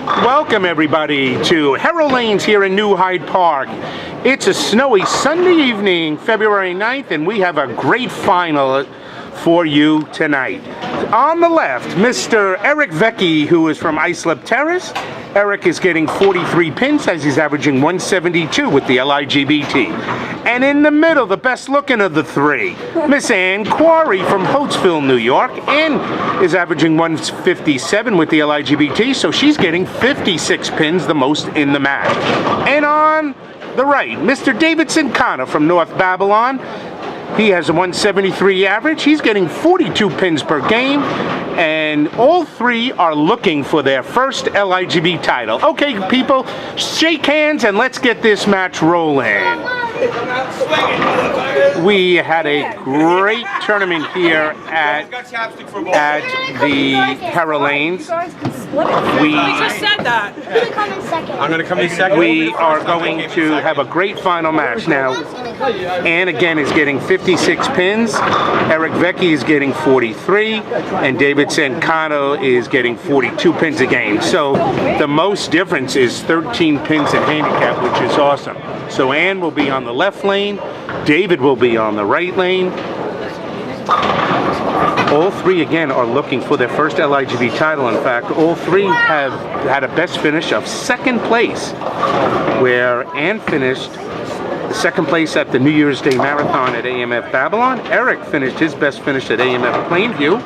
Welcome everybody to Herrill Lanes here in New Hyde Park. It's a snowy Sunday evening, February 9th, and we have a great final for you tonight. On the left, Mr. Eric Vecchi, who is from LIGBT. Eric is getting 43 pins as he's averaging 172 with the LIGBT. And in the middle, the best looking of the three, Miss Quarry from Hotesville, New York. Ann is averaging 157 with the LIGBT, so she's getting 56 pins, the most in the match. And on the right, Mr. David Cincotta from North Babylon. He has a 173 average. He's getting 42 pins per game, and all three are looking for their first LIGBT title. Okay, people, shake hands and let's get this match rolling. We had a great tournament here at the Herrill Lanes. We just said that. I'm going to come in second. We are going to have a great final match now. Ann again is getting 56 pins. Eric Vecchi is getting 43, and David Cincotta is getting 42 pins a game. So the most difference is 13 pins in handicap, which is awesome. So Ann will be on the left lane, David will be on the right lane. All three again are looking for their first LIGBT title. In fact, all three have had a best finish of second place, where Ann finished second place at the New Year's Day Marathon at AMF Babylon. Eric finished his best finish at AMF Plainview.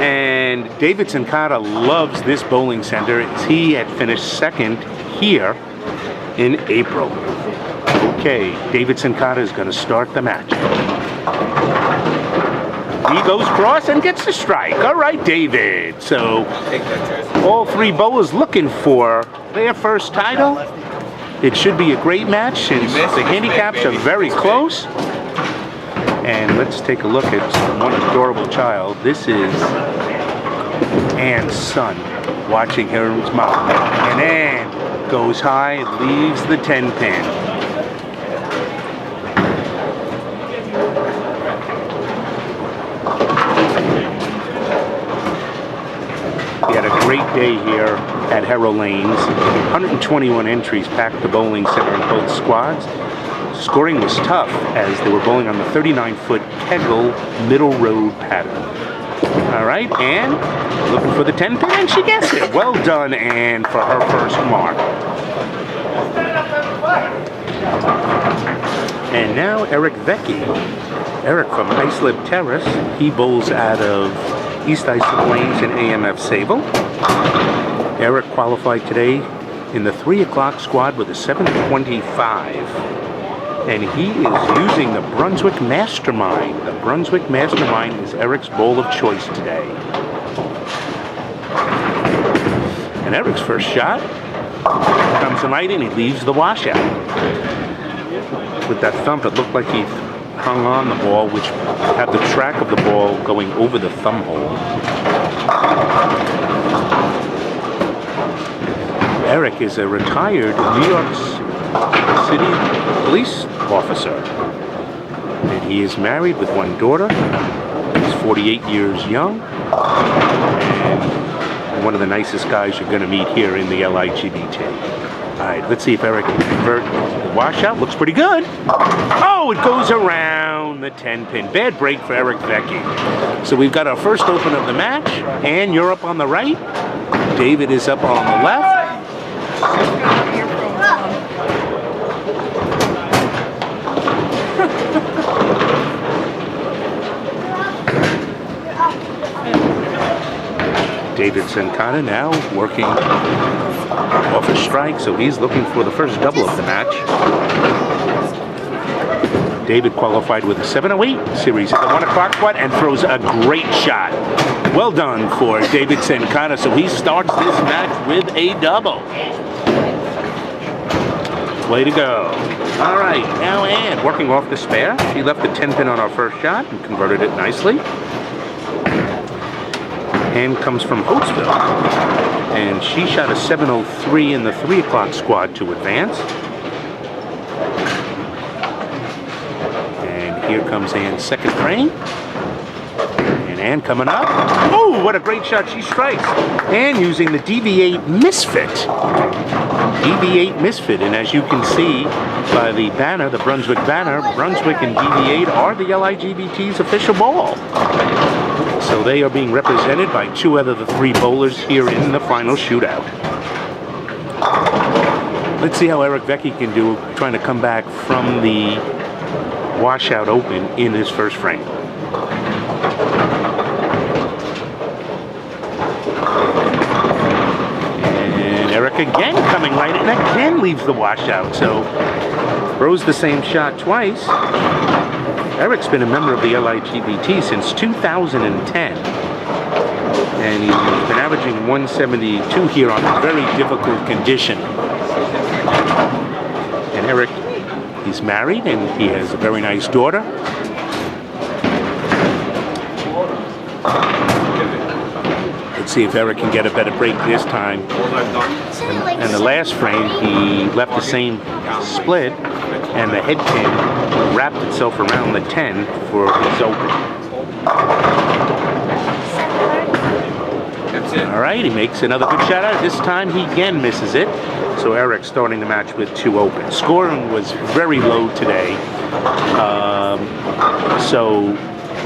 And David Cincotta loves this bowling center as he had finished second here in April. Okay, David Cincotta is going to start the match. He goes cross and gets the strike. All right, David. So all three bowlers looking for their first title. It should be a great match since the handicaps are very close. And let's take a look at one adorable child. This is Ann's son watching his mom. And Ann goes high and leaves the 10 pin. We had a great day here at Herrill Lanes. 121 entries packed the bowling center in both squads. Scoring was tough as they were bowling on the 39-foot Kegel middle road pattern. All right, Ann looking for the 10 pin, and she gets it. Well done, Ann, for her first mark. And now Eric Vecchi. Eric from LIGBT. He bowls out of East Islip Lanes in AMF Sable. Eric qualified today in the 3 o'clock squad with a 725. And he is using the Brunswick Mastermind. The Brunswick Mastermind is Eric's bowl of choice today. And Eric's first shot comes tonight and he leaves the washout. With that thump, it looked like he hung on the ball, which had the track of the ball going over the thumb hole. Eric is a retired New York City police officer, and he is married with one daughter. He's 48 years young, and one of the nicest guys you're going to meet here in the LIGBT. All right, let's see if Eric can convert the washout. Looks pretty good. Oh, it goes around the 10 pin. Bad break for Eric Vecchi. So we've got our first open of the match. Ann, you're up on the right. David is up on the left. David Cincotta now working off a strike, so he's looking for the first double of the match. David qualified with a 708 series at the 1 o'clock squad and throws a great shot. Well done for David Cincotta, so he starts this match with a double. Way to go. All right, now Ann working off the spare. She left the 10 pin on our first shot and converted it nicely. Ann comes from Hotesville, and she shot a 703 in the 3 o'clock squad to advance. And here comes Ann's second frame. And Ann coming up. Oh, what a great shot. She strikes. Ann using the DV8 Misfit. DV8 Misfit. And as you can see by the banner, the Brunswick banner, Brunswick and DV8 are the LIGBT's official ball. So they are being represented by two out of the three bowlers here in the final shootout. Let's see how Eric Vecchi can do trying to come back from the washout open in his first frame. And Eric again coming right and again leaves the washout. So throws the same shot twice. Eric's been a member of the LIGBT since 2010. And he's been averaging 172 here on a very difficult condition. And Eric, he's married and he has a very nice daughter. Let's see if Eric can get a better break this time. And the last frame, he left the same split and the head pin wrapped itself around the 10 for his open. All right, he makes another good shot out. This time he again misses it. So Eric starting the match with two open. Scoring was very low today. So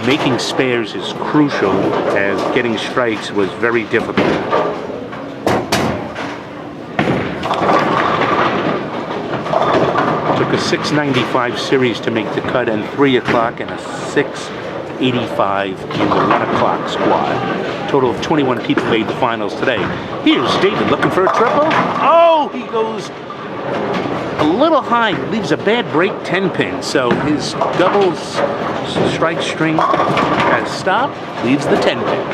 making spares is crucial, as getting strikes was very difficult. Took a 695 series to make the cut, and 3 o'clock and a 685 in the 1 o'clock squad. Total of 21 people made the finals today. Here's David looking for a triple. Oh, he goes a little high, leaves a bad break 10 pin. So his doubles strike string has stopped, leaves the 10 pin.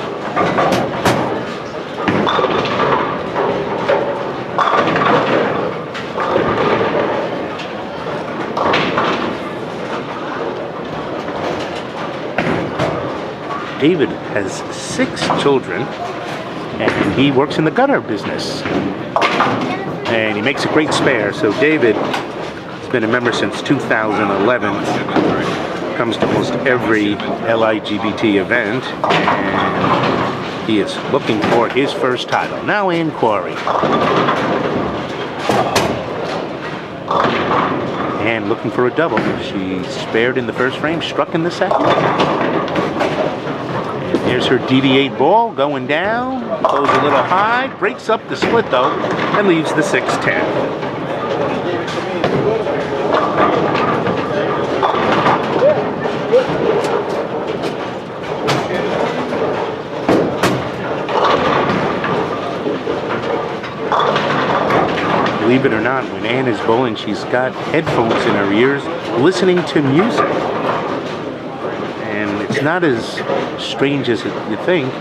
David has 6 children, and he works in the gutter business. And he makes a great spare. So David has been a member since 2011. Comes to almost every LIGBT event, and he is looking for his first title. Now in Quarry. And looking for a double. She spared in the first frame, struck in the second. Here's her DV8 ball going down, goes a little high, breaks up the split though, and leaves the 6-10. Believe it or not, when Ann is bowling, she's got headphones in her ears, listening to music. It's not as strange as you think,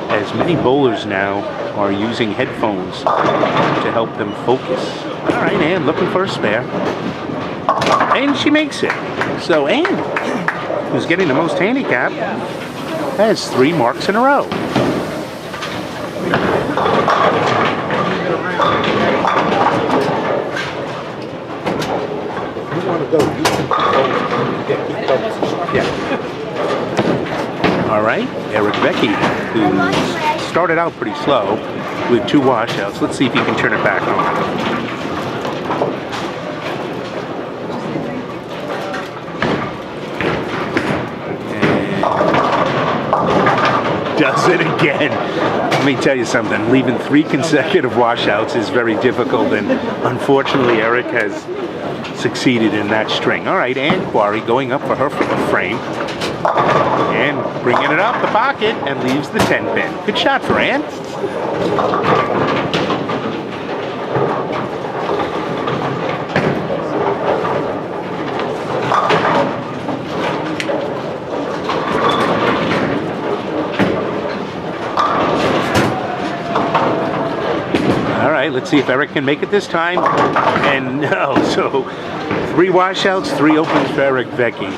as many bowlers now are using headphones to help them focus. All right, Ann looking for a spare. And she makes it. So Ann, who's getting the most handicap, has 3 marks in a row. You want to go, you can go. Yeah. All right, Eric Vecchi, who started out pretty slow with 2 washouts. Let's see if he can turn it back on. And does it again. Let me tell you something, leaving 3 consecutive washouts is very difficult, and unfortunately Eric has succeeded in that string. All right, Ann Quarry going up for her frame. And bringing it up the pocket and leaves the 10 pin. Good shot for Ann. All right, let's see if Eric can make it this time. And no, so 3 washouts, 3 opens for Eric Vecchi.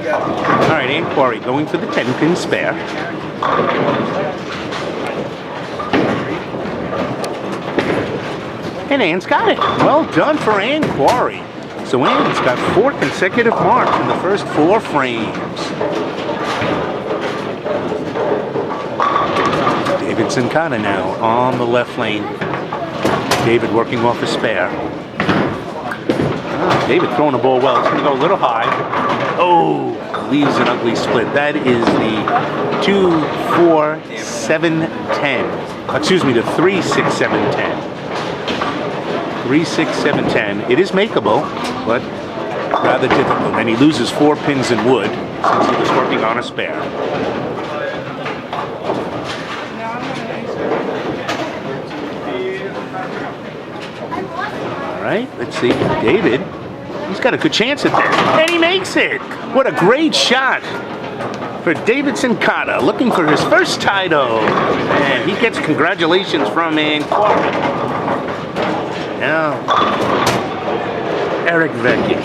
All right, Ann Quarry going for the 10-pin spare. And Ann's got it. Well done for Ann Quarry. So Ann's got 4 consecutive marks in the first 4 frames. David Cincotta now on the left lane. David working off a spare. David throwing the ball well. It's going to go a little high. Oh, leaves an ugly split. That is the 2-4-7-10. Excuse me, the 3-6-7-10. 3-6-7-10. It is makeable, but rather difficult. And he loses 4 pins in wood since he was working on a spare. All right, let's see. David, he's got a good chance at this. And he makes it! What a great shot for David Cincotta, looking for his first title. And he gets congratulations from Quarry. Now, Eric Vecchi.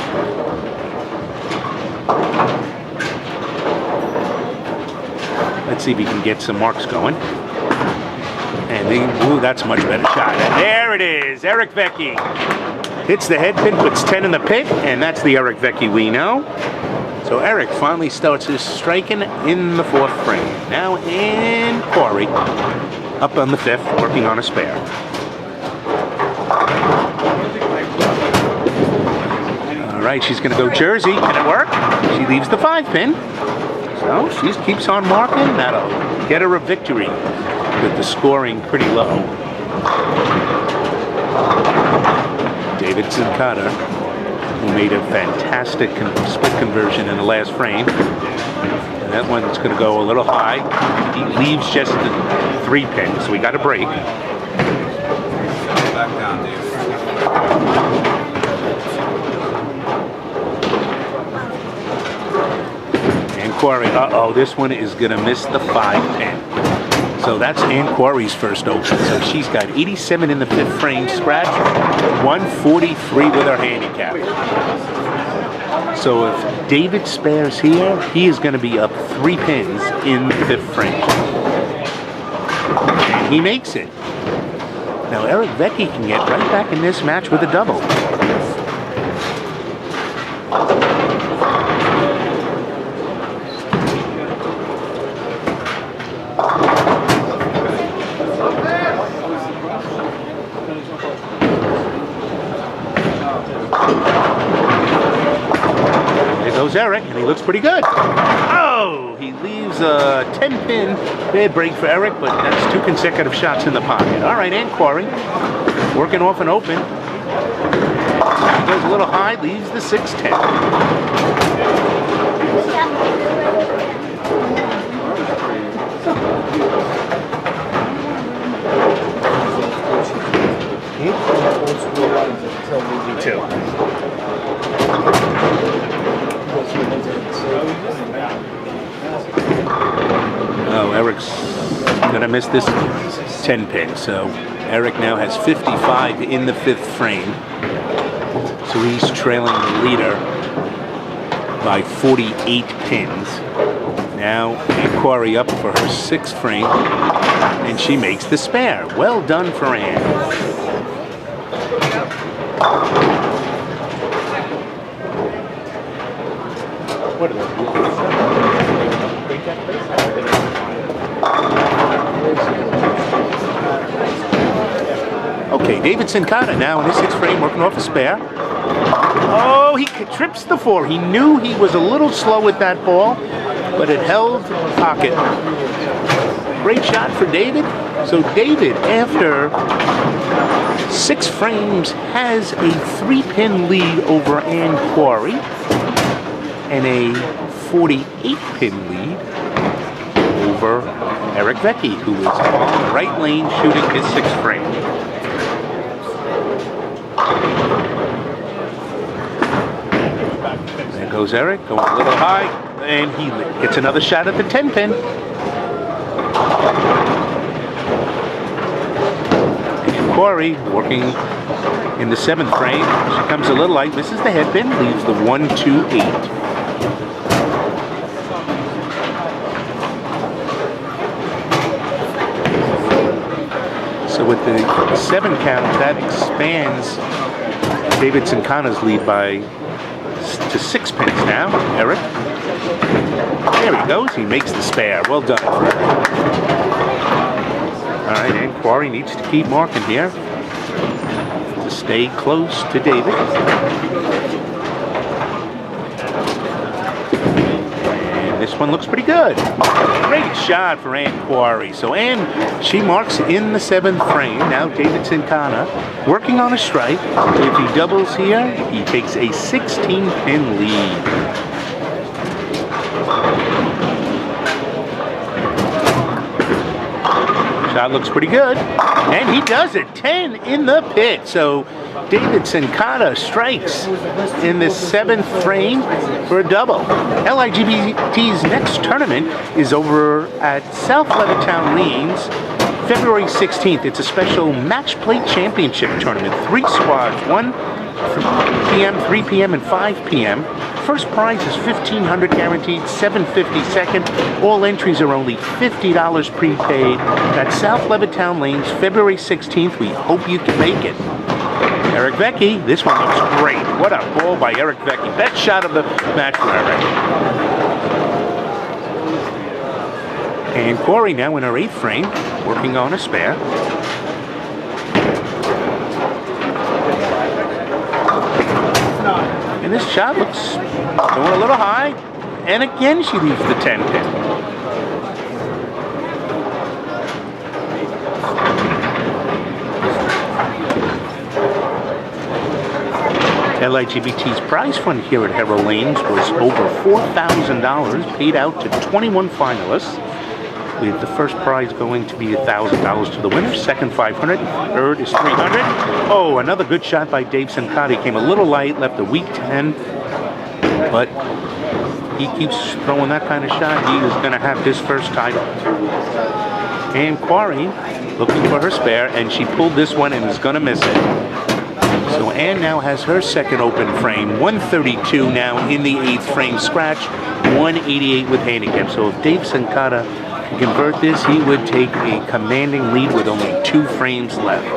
Let's see if he can get some marks going. And ooh, that's a much better shot. And there it is, Eric Vecchi. Hits the head pin, puts 10 in the pit, and that's the Eric Vecchi we know. So Eric finally starts his striking in the 4th frame. Now in Quarry, up on the 5th, working on a spare. All right, she's gonna go Jersey. Can it work? She leaves the 5 pin. So she keeps on marking. That'll get her a victory with the scoring pretty low. David Cincotta, who made a fantastic split conversion in the last frame. And that one's going to go a little high. He leaves just the 3 pin, so we got a break. Back down, Dave. And Quarry, uh-oh, this one is going to miss the 5 pin. So that's Ann Quarry's first open. So she's got 87 in the 5th frame scratch, 143 with her handicap. So if David spares here, he is going to be up 3 pins in the 5th frame. And he makes it. Now Eric Vecchi can get right back in this match with a double. Eric, and he looks pretty good. Oh, he leaves a 10-pin bad break for Eric, but that's 2 consecutive shots in the pocket. All right, and Quarry working off an open. He goes a little high, leaves the 6-10. Me too. Oh, Eric's gonna miss this 10 pin, so Eric now has 55 in the 5th frame. So he's trailing the leader by 48 pins. Now Quarry up for her 6th frame, and she makes the spare. Well done for Ann. What are Okay, David Cincotta now in his 6th frame working off a spare. Oh, he trips the 4. He knew he was a little slow with that ball, but it held pocket. Great shot for David. So David, after 6 frames, has a 3-pin lead over Ann Quarry and a 48-pin lead over Eric Vecchi, who is on the right lane shooting his 6th frame. There goes Eric, going a little high, and he gets another shot at the 10-pin. And Quarry working in the 7th frame. She comes a little light, misses the headpin, leaves the 1-2-8. So with the 7 count, that expands David Cincotta's lead to 6 pins now. Eric. There he goes. He makes the spare. Well done for Eric. All right, and Quarry needs to keep marking here to stay close to David. And this one looks pretty good. Great shot for Ann Quarry. So Ann, she marks in the 7th frame. Now David Cincotta working on a strike. If he doubles here, he takes a 16-pin lead. Shot looks pretty good, and he does it. 10 in the pit. So David Cincotta strikes in the 7th frame for a double. LIGBT's next tournament is over at South Levittown Lanes, February 16th. It's a special match play championship tournament. 3 squads, 1 p.m., 3 p.m., and 5 p.m. First prize is $1,500 guaranteed, $750 second. All entries are only $50 prepaid. That's South Levittown Lanes, February 16th. We hope you can make it. Eric Vecchi, this one looks great. What a ball by Eric Vecchi. Best shot of the match for Eric. And Quarry now in her 8th frame, working on a spare. And this shot looks going a little high. And again, she leaves the 10 pin. LIGBT's prize fund here at Herrill Lanes was over $4,000, paid out to 21 finalists, with the first prize going to be $1,000 to the winner, second $500, third is $300. Oh, another good shot by Dave Cincotta. Came a little light, left a weak 10, but he keeps throwing that kind of shot. He is going to have his first title. And Quarry looking for her spare, and she pulled this one and is going to miss it. So Ann now has her second open frame, 132 now in the 8th frame scratch, 188 with handicap. So if Dave Cincotta can convert this, he would take a commanding lead with only 2 frames left.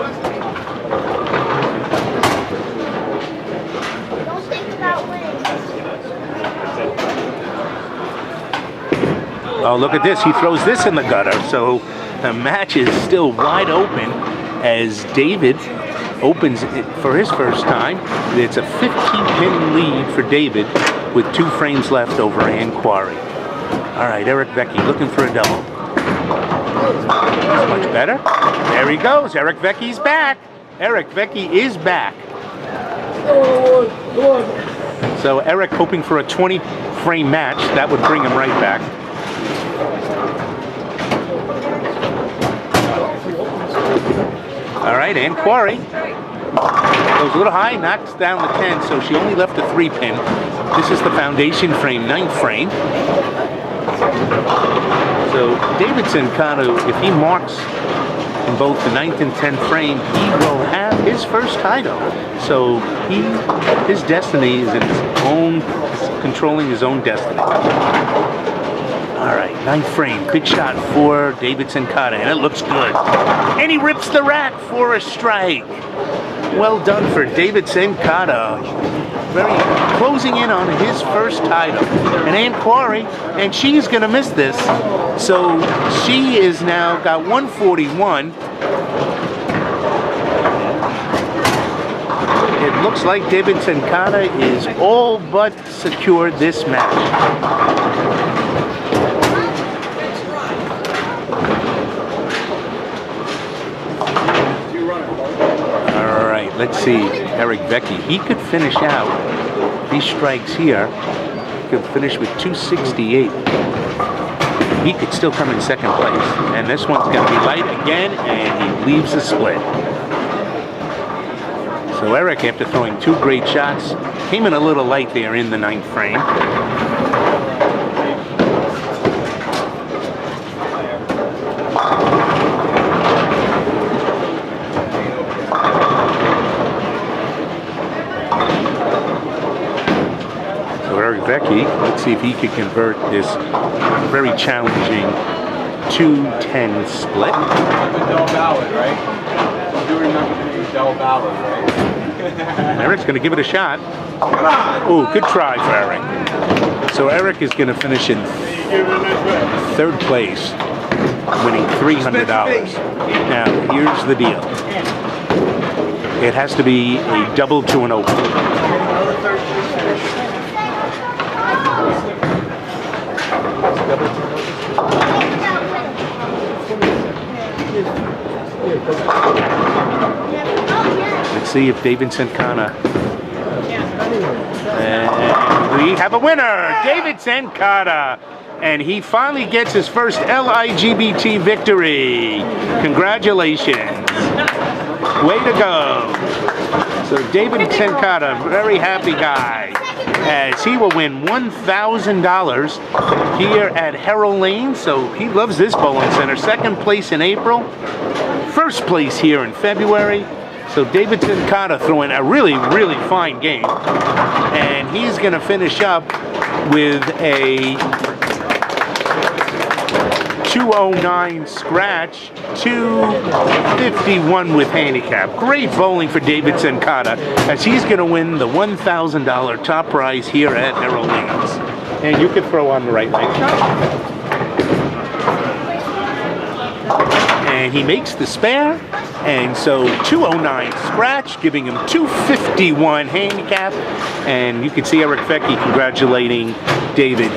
Oh, look at this. He throws this in the gutter. So the match is still wide open as David opens it for his first time. It's a 15-pin lead for David with 2 frames left over Ann Quarry. All right, Eric Vecchi looking for a double. That's much better. There he goes. Eric Vecchi's back. Eric Vecchi is back. So Eric hoping for a 20-frame match. That would bring him right back. All right, Ann Quarry goes a little high, knocks down the 10, so she only left a 3-pin. This is the foundation frame, 9th frame. So David Cincotta, if he marks in both the 9th and 10th frame, he will have his first title. So his destiny is in his own, controlling his own destiny. All right, 9th frame, good shot for David Cincotta, and it looks good. And he rips the rack for a strike. Well done for David Cincotta. Very closing in on his first title. And Ann Quarry, and she's gonna miss this. So she is now got 141. It looks like David Cincotta is all but secured this match. Let's see, Eric Vecchi. He could finish out these strikes here. He could finish with 268. He could still come in 2nd place. And this one's going to be light again, and he leaves a split. So Eric, after throwing 2 great shots, came in a little light there in the 9th frame. Vecchi, let's see if he can convert this very challenging 2-10 split. Double ballot, right? You remember the double ballot, right? Eric's going to give it a shot. Oh, good try for Eric. So Eric is going to finish in 3rd place. winning $300. Now, here's the deal. It has to be a double to an open. Let's see if David Cincotta. And we have a winner, David Cincotta. And he finally gets his first LIGBT victory. Congratulations. Way to go. So David Cincotta, very happy guy, as he will win $1,000 here at Herrill Lane. So he loves this bowling center. Second place in April. First place here in February. So David Cincotta throwing a really, really fine game. And he's going to finish up with a 209 scratch, 251 with handicap. Great bowling for David Cincotta, as he's going to win the $1,000 top prize here at Herrill Lanes. And you can throw on the right leg. And he makes the spare, and so 209 scratch, giving him 251 handicap. And you can see Eric Vecchi congratulating David.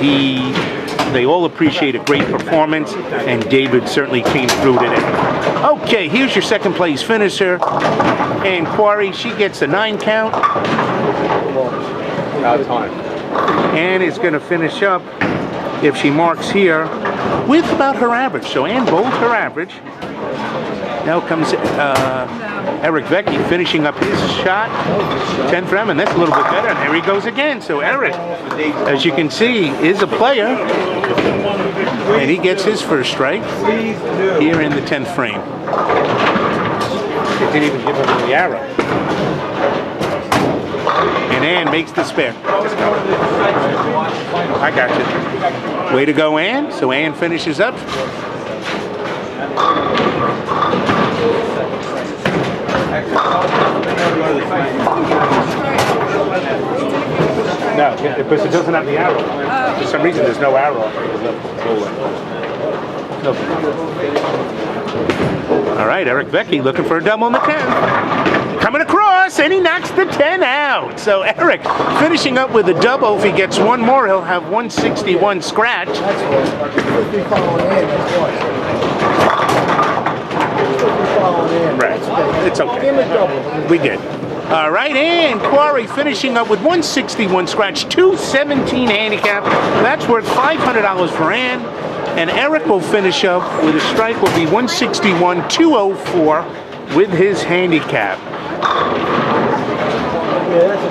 They all appreciate a great performance, and David certainly came through today. Okay, here's your second place finisher, and Quarry, she gets a 9 count. About time. Ann is going to finish up, if she marks here, with about her average. So Ann bowled her average. Now comes Eric Vecchi finishing up his shot. 10 for him, and that's a little bit better. And there he goes again. So Eric, as you can see, is a player. And he gets his first strike here in the 10th frame. They didn't even give him the arrow. And Ann makes the spare. I got you. Way to go, Ann. So Ann finishes up. No, because it doesn't have the arrow. For some reason, there's no arrow. All right, Eric Vecchi looking for a double in the 10. Coming across, and he knocks the 10 out. So Eric finishing up with a double. If he gets one more, he'll have 161 scratch. Right, it's okay. We did. All right, and Quarry finishing up with 161 scratch, 217 handicap. That's worth $500 for Ann. And Eric will finish up with a strike will be 161, 204 with his handicap.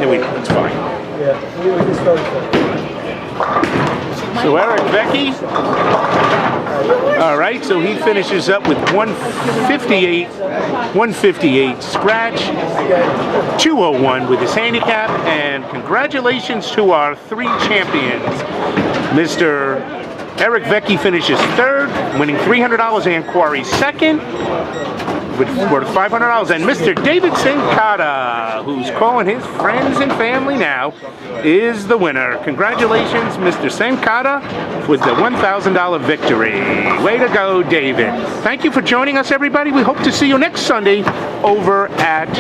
Anyway, that's fine. So Eric Vecchi, all right, so he finishes up with 158 scratch, 201 with his handicap, and congratulations to our 3 champions. Mr. Eric Vecchi finishes 3rd, winning $300, and Quarry 2nd, worth $500. And Mr. David Cincotta, who's calling his friends and family now, is the winner. Congratulations, Mr. Cincotta, with the $1,000 victory. Way to go, David. Thank you for joining us, everybody. We hope to see you next Sunday over at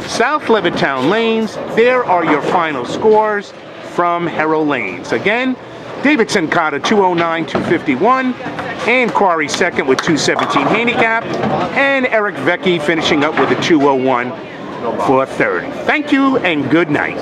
South Levittown Lanes. There are your final scores from Herrill Lanes. Again, David Cincotta, 209, 251, and Quarry 2nd with 217 handicap, and Eric Vecchi finishing up with a 201 for 3rd. Thank you and good night.